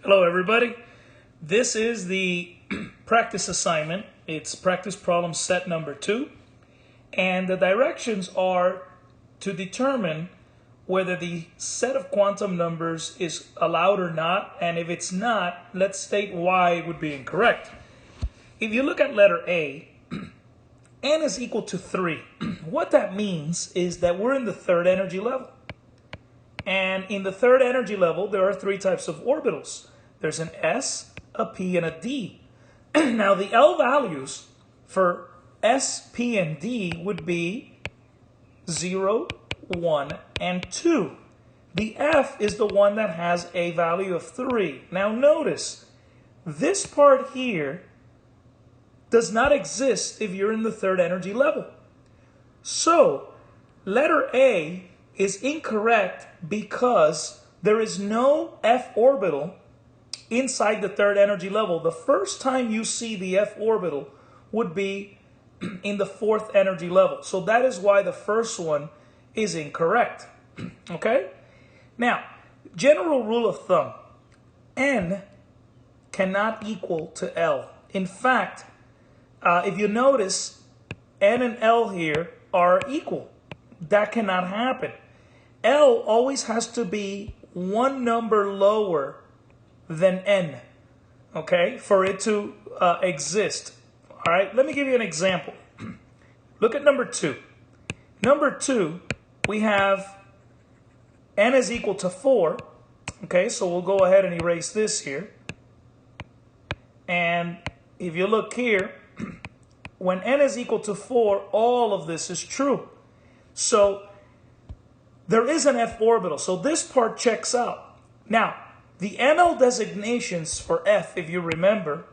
Hello everybody. This is the practice assignment. It's practice problem set number 2. And the directions are to determine whether the set of quantum numbers is allowed or not. And if it's not, let's state why it would be incorrect. If you look at letter A, n is equal to 3. What that means is that we're in the third energy level. And in the third energy level, there are 3 types of orbitals. There's an S, a P, and a D. Now, the L values for S, P, and D would be 0, 1, and 2. The F is the one that has a value of 3. Now, notice, this part here does not exist if you're in the third energy level. So, letter A is incorrect because there is no F orbital inside the third energy level. The first time you see the F orbital would be in the fourth energy level. So that is why the first one is incorrect. Okay? Now, general rule of thumb, N cannot equal to L. In fact, if you notice, N and L here are equal. That cannot happen. L always has to be one number lower than N, okay, for it to exist. All right, let me give you an example. Look at number 2. Number 2, we have N is equal to 4. Okay, so we'll go ahead and erase this here. And if you look here, when N is equal to 4, all of this is true. So there is an F orbital. So this part checks out. Now, the ML designations for F, if you remember,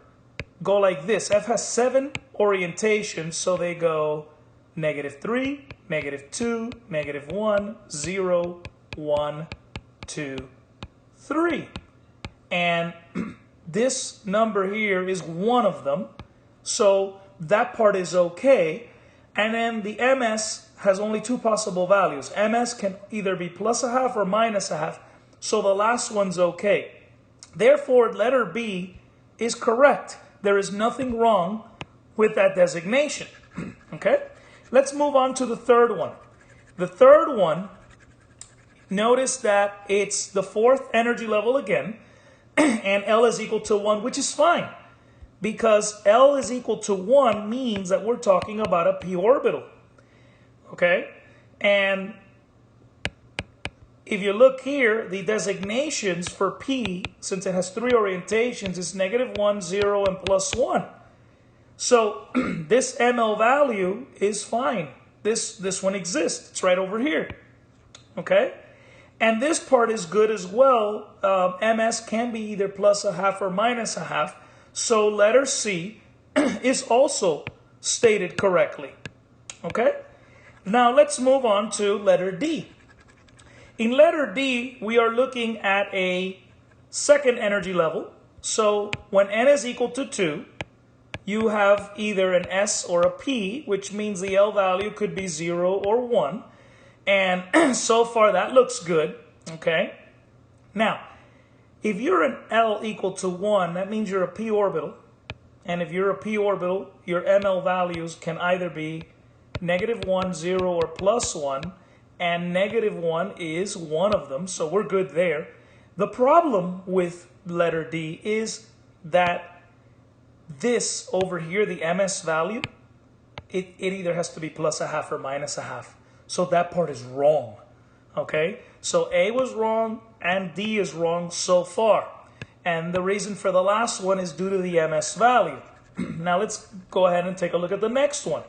go like this. F has 7 orientations, so they go -3, -2, -1, 0, 1, 2, 3. And this number here is one of them, so that part is okay. And then the MS has only 2 possible values. MS can either be +0.5 or -0.5. So the last one's okay. Therefore, letter B is correct. There is nothing wrong with that designation. Okay? Let's move on to the third one. The third one, notice that it's the fourth energy level again, and L is equal to 1, which is fine. Because L is equal to 1 means that we're talking about a p orbital. Okay? And if you look here, the designations for P, since it has 3 orientations, is -1, 0, and +1. So this ML value is fine. This one exists. It's right over here. Okay? And this part is good as well. MS can be either +0.5 or -0.5. So letter C is also stated correctly. Okay? Now let's move on to letter D. In letter D, we are looking at a second energy level. So when N is equal to 2, you have either an S or a P, which means the L value could be 0 or 1. And so far that looks good. Okay? Now, if you're an L equal to 1, that means you're a p orbital. And if you're a p orbital, your ML values can either be -1, 0, or +1. And -1 is one of them, so we're good there. The problem with letter D is that this over here, the MS value, it either has to be +0.5 or -0.5. So that part is wrong. Okay? So A was wrong and D is wrong so far. And the reason for the last one is due to the MS value. Now let's go ahead and take a look at the next one.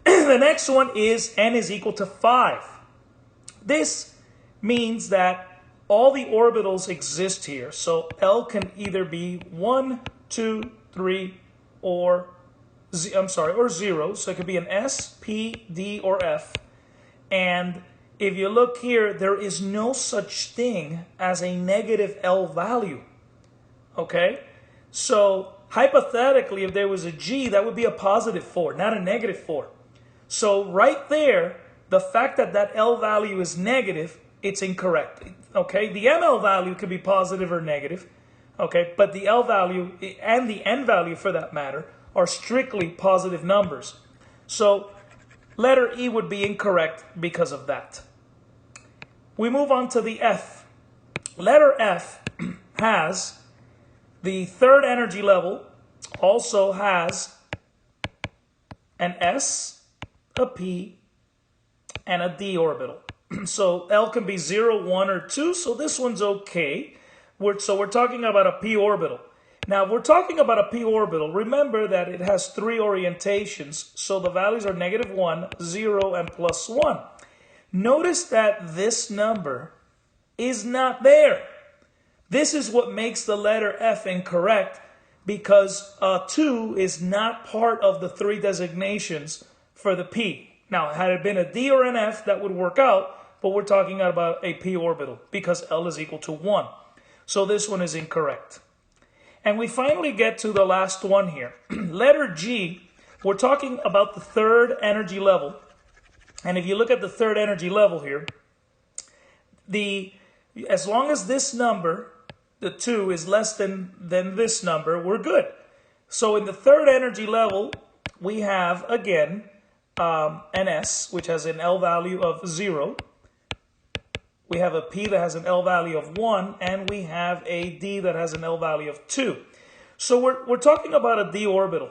The next one is N is equal to 5. This means that all the orbitals exist here. So L can either be 1, 2, 3, or 0. So it could be an S, P, D, or F. And if you look here, there is no such thing as a negative L value. Okay? So hypothetically, if there was a G, that would be a +4, not a -4. So right there, the fact that that L value is negative, it's incorrect. Okay, the ML value could be positive or negative. Okay, but the L value and the N value for that matter are strictly positive numbers. So letter E would be incorrect because of that. We move on to the F. Letter F has the third energy level, also has an S, a P, and a D orbital. So L can be 0, 1, or 2, so this one's okay. So we're talking about a p orbital. Now, if we're talking about a p orbital, remember that it has three orientations, so the values are -1, 0, and +1. Notice that this number is not there. This is what makes the letter F incorrect, because 2 is not part of the three designations for the P. Now, had it been a D or an F, that would work out, but we're talking about a p orbital because L is equal to 1. So this one is incorrect. And we finally get to the last one here. Letter G, we're talking about the third energy level. And if you look at the third energy level here, as long as this number, the 2, is less than this number, we're good. So in the third energy level, we have, again, an S, which has an L value of 0. We have a P that has an L value of 1, and we have a D that has an L value of 2. So we're talking about a D orbital.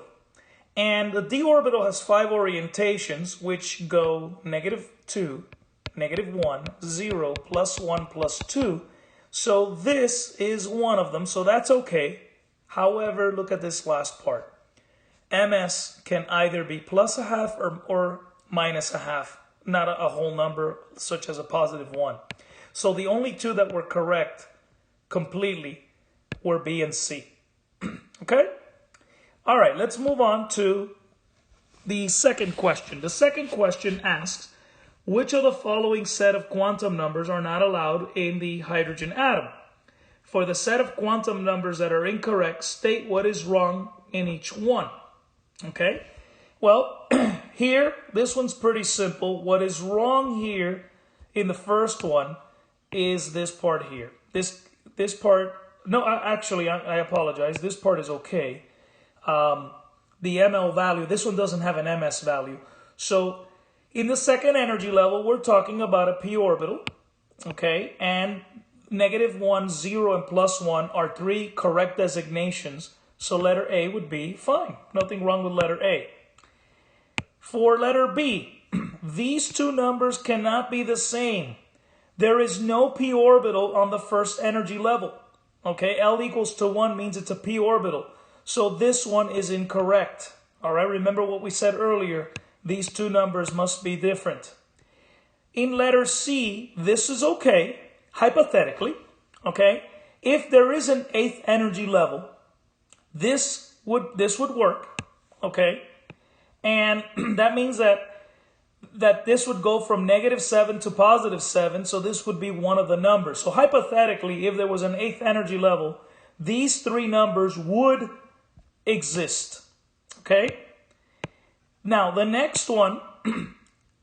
And the D orbital has 5 orientations, which go -2, -1, 0, +1, +2. So this is one of them, so that's okay. However, look at this last part. MS can either be +0.5 or -0.5, not a whole number such as a +1. So the only two that were correct completely were B and C. Okay? All right, let's move on to the second question. The second question asks, which of the following set of quantum numbers are not allowed in the hydrogen atom? For the set of quantum numbers that are incorrect, state what is wrong in each one. Okay? Well, here, this one's pretty simple. What is wrong here in the first one is this part here. This part, no, actually, I apologize. This part is okay. The ML value, this one doesn't have an MS value. So in the second energy level, we're talking about a p orbital, okay? And -1, 0, and +1 are three correct designations. So letter A would be fine. Nothing wrong with letter A. For letter B, these two numbers cannot be the same. There is no p orbital on the first energy level. Okay, L equals to 1 means it's a p orbital. So this one is incorrect. All right, remember what we said earlier. These two numbers must be different. In letter C, this is okay, hypothetically. Okay, if there is an 8th energy level, this would work. Okay, and that means that this would go from -7 to +7, so this would be one of the numbers. So hypothetically, if there was an 8th energy level, these three numbers would exist. Okay? Now, the next one,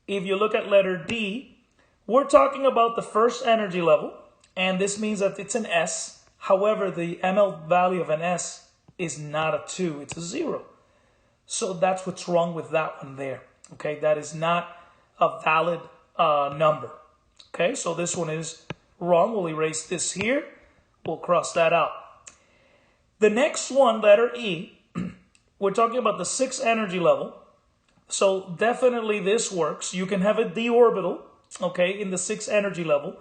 if you look at letter D, we're talking about the first energy level, and this means that it's an S. However, the ML value of an S is not a 2, it's a 0. So that's what's wrong with that one there. Okay, that is not a valid number. Okay, so this one is wrong. We'll erase this here. We'll cross that out. The next one, letter E, we're talking about the 6th energy level. So definitely this works. You can have a D orbital, okay, in the 6th energy level.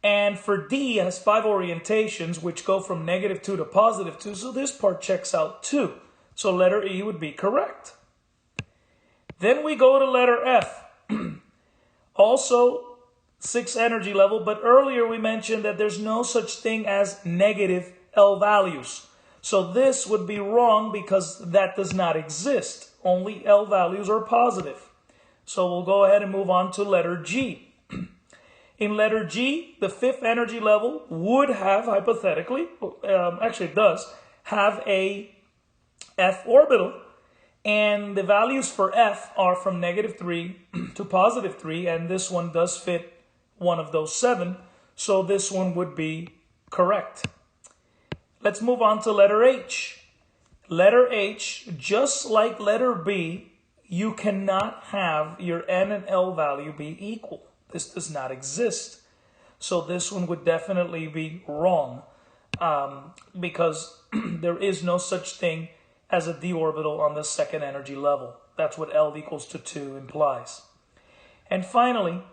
And for D, it has 5 orientations, which go from -2 to +2. So this part checks out too. So letter E would be correct. Then we go to letter F. Also 6th energy level, but earlier we mentioned that there's no such thing as negative L values. So this would be wrong because that does not exist. Only L values are positive. So we'll go ahead and move on to letter G. In letter G, the 5th energy level would have, hypothetically, actually it does, have a F orbital. And the values for F are from -3 to +3, and this one does fit one of those 7. So this one would be correct. let's move on to letter H. Letter H, just like letter B, you cannot have your N and L value be equal. This does not exist. So this one would definitely be wrong because there is no such thing as a d orbital on the second energy level. That's what L equals to 2 implies. And finally,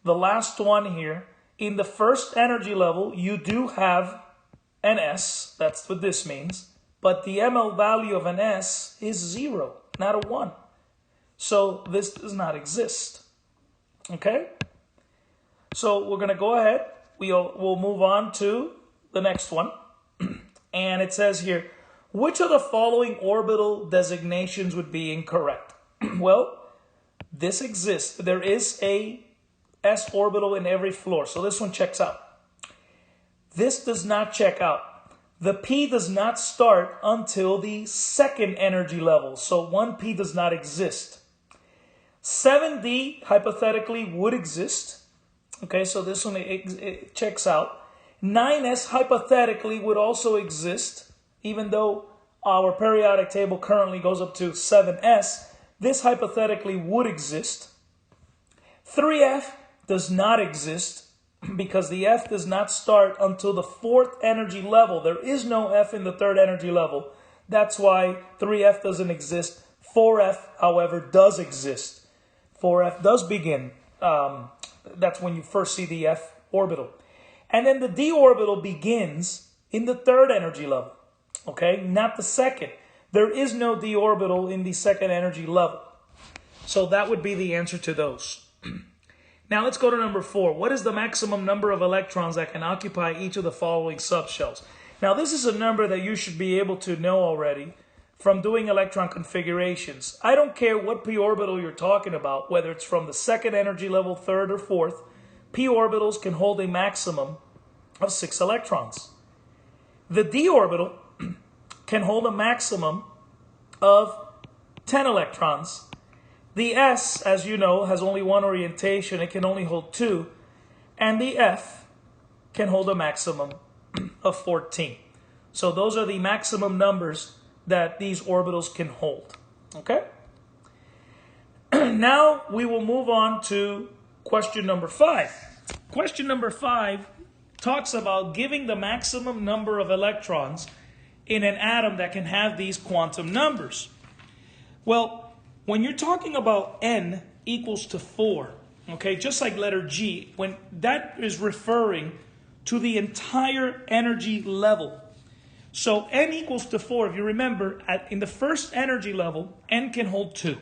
the last one here, in the first energy level, you do have an S. That's what this means. But the ML value of an S is 0, not a 1. So this does not exist. Okay? So we're going to go ahead. We'll move on to the next one. And it says here, which of the following orbital designations would be incorrect? Well, this exists. There is a S orbital in every floor. So this one checks out. This does not check out. The P does not start until the second energy level. So 1P does not exist. 7D hypothetically would exist. Okay, so this one it checks out. 9S hypothetically would also exist, even though our periodic table currently goes up to 7S. This hypothetically would exist. 3F does not exist because the F does not start until the fourth energy level. There is no F in the third energy level. That's why 3F doesn't exist. 4F, however, does exist. 4F does begin. That's when you first see the F orbital. And then the D orbital begins in the third energy level. Okay, not the second. There is no D orbital in the second energy level. So that would be the answer to those. Now let's go to number 4. What is the maximum number of electrons that can occupy each of the following subshells? Now this is a number that you should be able to know already from doing electron configurations. I don't care what p orbital you're talking about, whether it's from the second energy level, third, or fourth. P orbitals can hold a maximum of 6 electrons. The D orbital can hold a maximum of 10 electrons. The S, as you know, has only one orientation. It can only hold 2. And the F can hold a maximum of 14. So those are the maximum numbers that these orbitals can hold. Okay? Now we will move on to question number 5. Question number 5 talks about giving the maximum number of electrons in an atom that can have these quantum numbers. Well, when you're talking about N equals to 4, okay, just like letter G, when that is referring to the entire energy level. So N equals to 4, if you remember, in the first energy level, N can hold 2.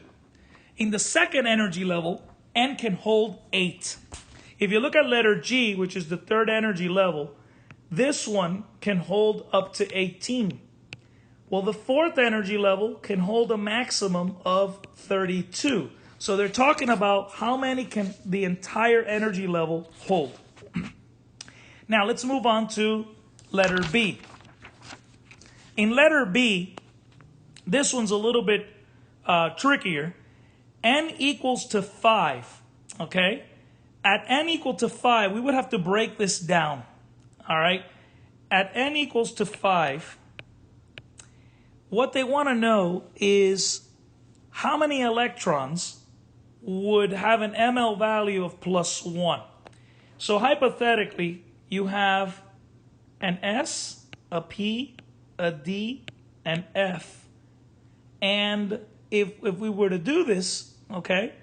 In the second energy level, N can hold 8. If you look at letter G, which is the third energy level, this one can hold up to 18. Well, the fourth energy level can hold a maximum of 32. So they're talking about how many can the entire energy level hold. Now let's move on to letter B. In letter B, this one's a little bit trickier. N equals to 5, okay? At N equal to 5, we would have to break this down, all right? At N equals to 5, what they want to know is how many electrons would have an ML value of +1. So hypothetically, you have an S, a P, a D, an F. And if we were to do this, okay,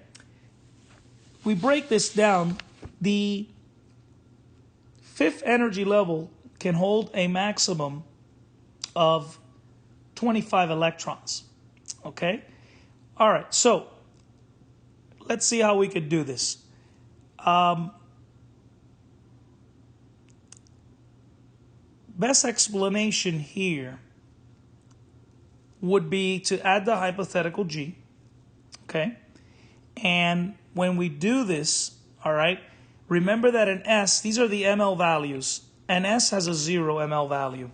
we break this down, the fifth energy level can hold a maximum of 25 electrons. Okay? All right, so let's see how we could do this. Best explanation here would be to add the hypothetical G. Okay? And when we do this, all right, remember that an S, these are the ML values. An S has a 0 ML value.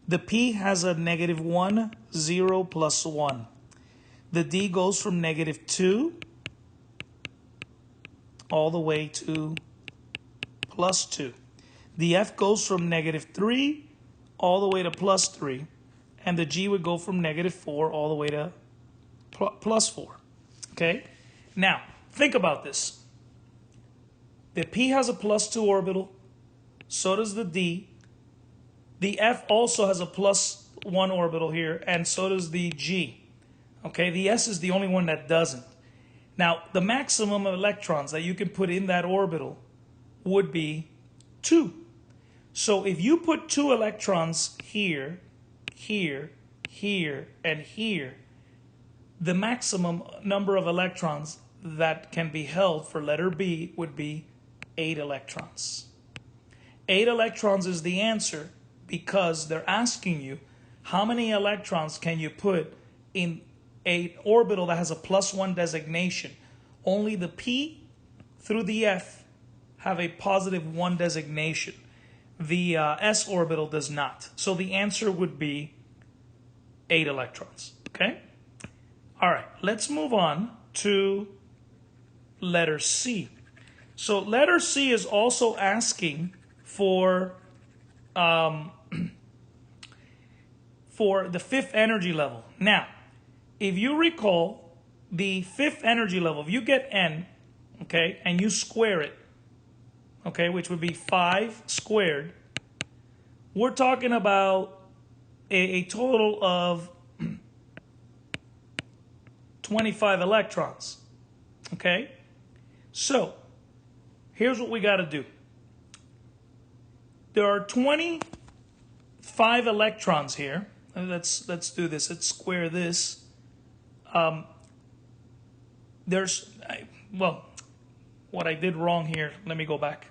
The P has a -1, 0, +1. The D goes from -2 all the way to +2. The F goes from -3 all the way to plus 3, and the G would go from -4 all the way to plus 4. Okay? Now, think about this. The P has a plus 2 orbital, so does the D. The F also has a plus 1 orbital here, and so does the G. Okay, the S is the only one that doesn't. Now, the maximum of electrons that you can put in that orbital would be 2. So if you put 2 electrons here, here, here, and here, the maximum number of electrons that can be held for letter B would be 8 electrons. 8 electrons is the answer because they're asking you how many electrons can you put in an orbital that has a +1 designation. Only the P through the F have a +1 designation. The S orbital does not. So the answer would be 8 electrons. Okay? All right, let's move on to letter C. So letter C is also asking for the 5th energy level. Now, if you recall, the 5th energy level, if you get N, okay, and you square it, okay, which would be 5 squared, we're talking about a total of 25 electrons, okay? So, here's what we got to do. There are 25 electrons here. Let's do this. Let's square this. What I did wrong here, let me go back.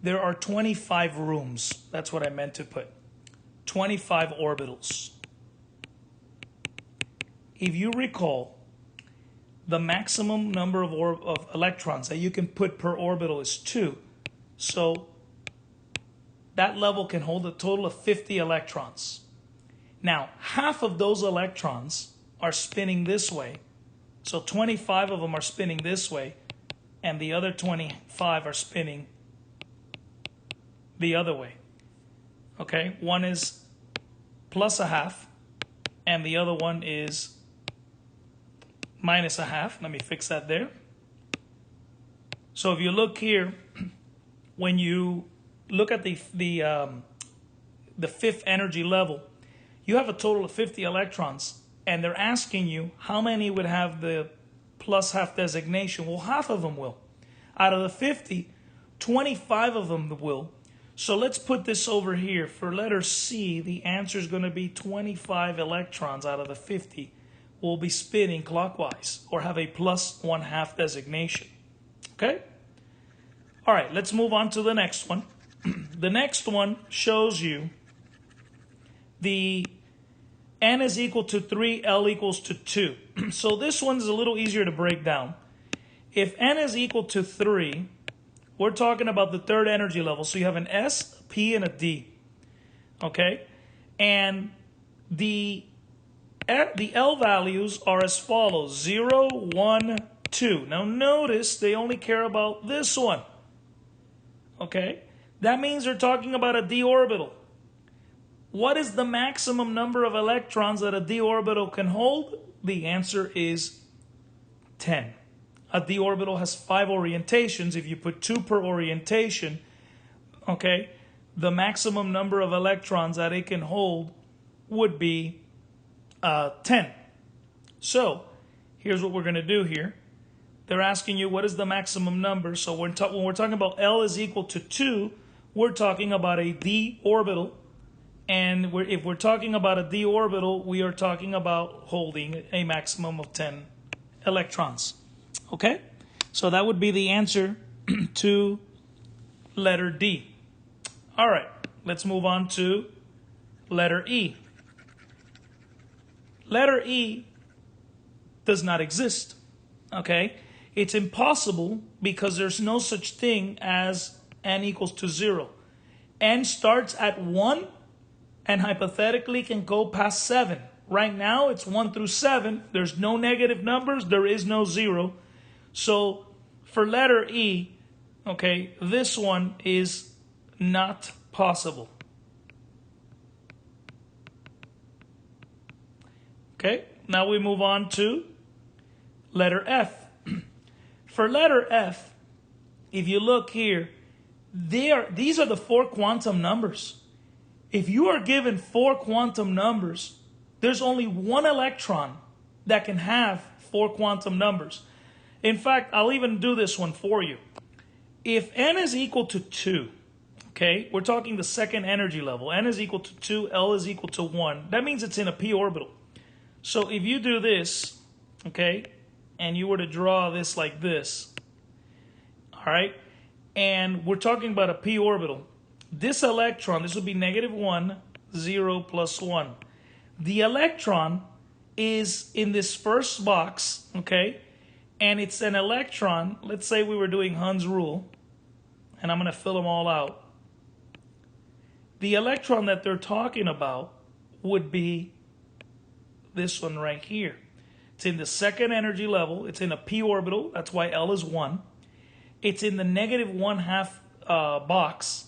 There are 25 rooms. That's what I meant to put. 25 orbitals. If you recall, the maximum number of electrons that you can put per orbital is 2. So that level can hold a total of 50 electrons. Now, half of those electrons are spinning this way. So 25 of them are spinning this way, and the other 25 are spinning the other way. Okay, one is +1/2, and the other one is -1/2. Let me fix that there. So if you look here, when you look at the 5th energy level, you have a total of 50 electrons, and they're asking you how many would have the +1/2 designation. Well, half of them will. Out of the 50, 25 of them will. So let's put this over here. For letter C, the answer is going to be 25 electrons out of the 50 will be spinning clockwise or have a +1/2 designation. Okay? All right, let's move on to the next one. The next one shows you the N is equal to 3, L equals to 2. So this one's a little easier to break down. If N is equal to 3, we're talking about the 3rd energy level. So you have an S, a P, and a D. Okay? And the L values are as follows: 0, 1, 2. Now notice they only care about this one. Okay? That means they're talking about a d orbital. What is the maximum number of electrons that a d orbital can hold? The answer is 10. A d orbital has 5 orientations. If you put 2 per orientation, okay, the maximum number of electrons that it can hold would be 10. So here's what we're going to do here. They're asking you what is the maximum number. So when we're talking about L is equal to 2, we're talking about a d orbital. And if we're talking about a d orbital, we are talking about holding a maximum of 10 electrons. Okay? So that would be the answer to letter D. All right, let's move on to letter E. Letter E does not exist. Okay? It's impossible because there's no such thing as N equals to 0. N starts at 1 and hypothetically can go past 7. Right now, it's 1 through 7. There's no negative numbers. There is no 0. So for letter E, okay, this one is not possible. Okay, now we move on to letter F. For letter F, if you look here, these are the 4 quantum numbers. If you are given 4 quantum numbers, there's only one electron that can have 4 quantum numbers. In fact, I'll even do this one for you. If n is equal to 2, okay, we're talking the second energy level. N is equal to 2, L is equal to 1. That means it's in a p orbital. So if you do this, okay, and you were to draw this like this, all right, and we're talking about a p orbital, this electron, this would be -1, 0, plus 1. The electron is in this first box, okay, and it's an electron. Let's say we were doing Hund's rule, and I'm going to fill them all out. The electron that they're talking about would be this one right here. It's in the second energy level. It's in a p orbital. That's why L is 1. It's in the -1/2 box,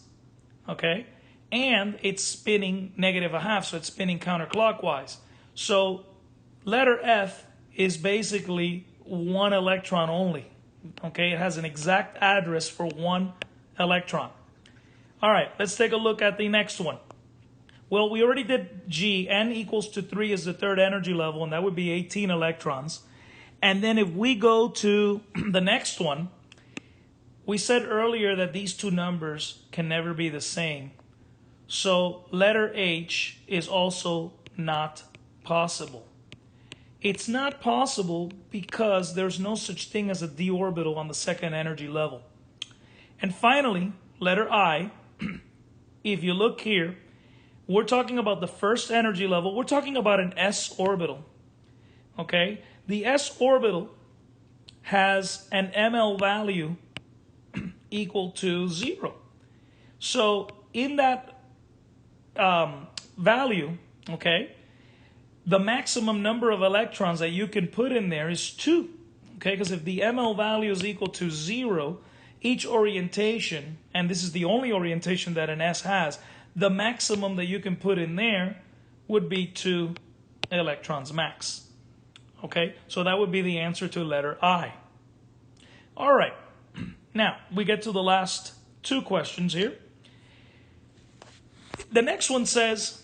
okay? And it's spinning -1/2, so it's spinning counterclockwise. So letter F is basically 1 electron only, okay? It has an exact address for 1 electron. All right, let's take a look at the next one. Well, we already did G. N equals to 3 is the third energy level, and that would be 18 electrons. And then if we go to the next one, we said earlier that these two numbers can never be the same. So letter H is also not possible. It's not possible because there's no such thing as a d orbital on the second energy level. And finally, letter I, if you look here, we're talking about the first energy level. We're talking about an s orbital. Okay? The s orbital has an ml value equal to 0. So in that value, okay, the maximum number of electrons that you can put in there is 2. Okay, because if the ml value is equal to 0, each orientation, and this is the only orientation that an S has, the maximum that you can put in there would be 2 electrons max. Okay, so that would be the answer to letter I. All right, now we get to the last 2 questions here. The next one says,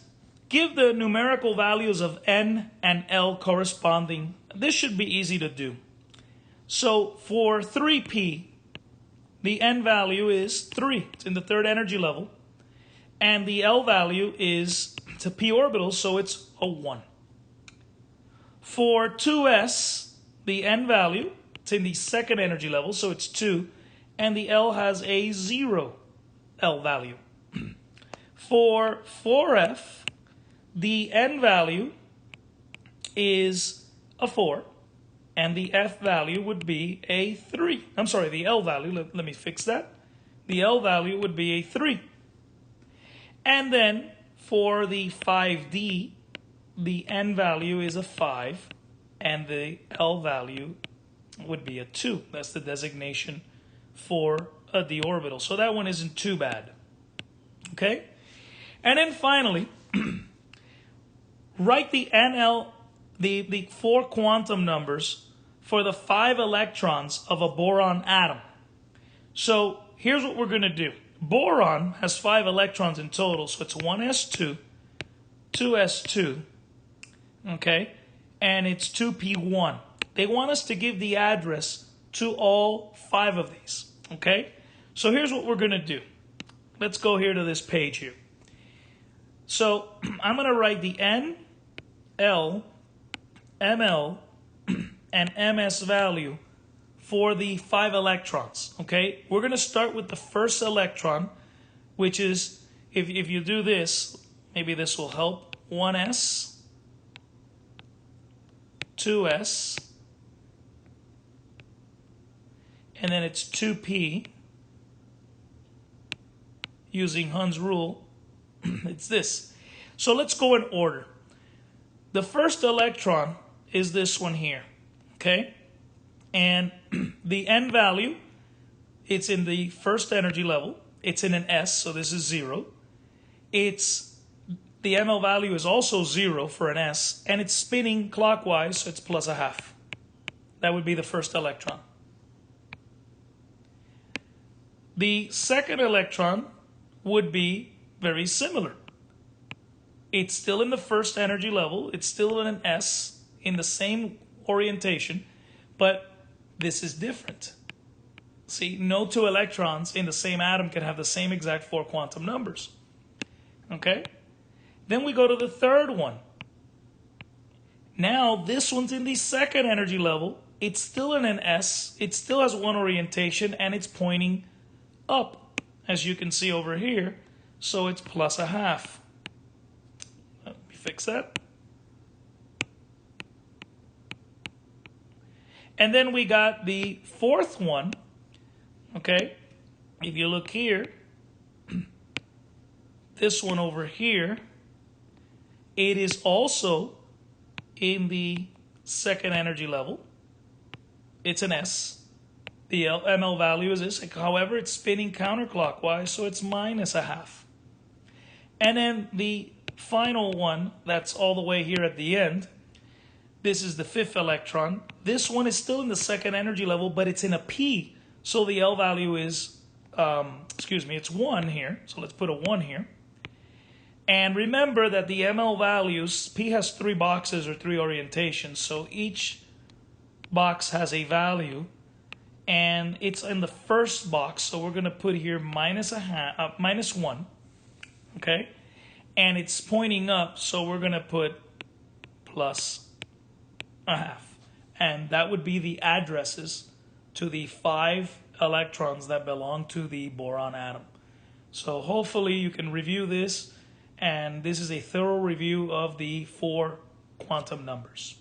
give the numerical values of N and L corresponding. This should be easy to do. So for 3p, the N value is 3. It's in the third energy level. And the L value is, it's a p orbital, so it's a 1. For 2s, the N value, it's in the second energy level, so it's 2. And the L has a 0 L value. For 4f, the N value is a 4. And the F value would be a 3. I'm sorry, the L value, let me fix that. The L value would be a 3. And then for the 5D, the N value is a 5. And the L value would be a 2. That's the designation for a d orbital. So that one isn't too bad. Okay? And then finally, write the NL, the 4 quantum numbers for the 5 electrons of a boron atom. So here's what we're going to do. Boron has 5 electrons in total, so it's 1s2, 2s2, okay, and it's 2p1. They want us to give the address to all 5 of these, okay? So here's what we're going to do. Let's go here to this page here. So I'm going to write the N, L, ML, and MS value for the 5 electrons, okay? We're going to start with the first electron, which is, if you do this, maybe this will help, 1s, 2s, and then it's 2p, using Hund's rule, it's this. So let's go in order. The first electron is this one here. Okay, and the N value, it's in the first energy level. It's in an S, so this is 0. Its the ML value is also 0 for an S, and it's spinning clockwise, so it's plus a half. That would be the first electron. The second electron would be very similar. It's still in the first energy level. It's still in an S in the same orientation, but this is different. See, no two electrons in the same atom can have the same exact 4 quantum numbers. Okay? Then we go to the third one. Now, this one's in the second energy level. It's still in an S. It still has one orientation, and it's pointing up, as you can see over here. So it's plus a half. Let me fix that. And then we got the fourth one. Okay, if you look here, this one over here, it is also in the second energy level. It's an S. The ML value is this. However, it's spinning counterclockwise, so it's minus a half. And then the final one, that's all the way here at the end, this is the fifth electron. This one is still in the second energy level, but it's in a P. So the L value is, it's 1 here. So let's put a 1 here. And remember that the ML values, P has 3 boxes or 3 orientations. So each box has a value. And it's in the first box. So we're going to put here minus 1. Okay? And it's pointing up. So we're going to put plus a half. And that would be the addresses to the 5 electrons that belong to the boron atom. So hopefully you can review this, and this is a thorough review of the 4 quantum numbers.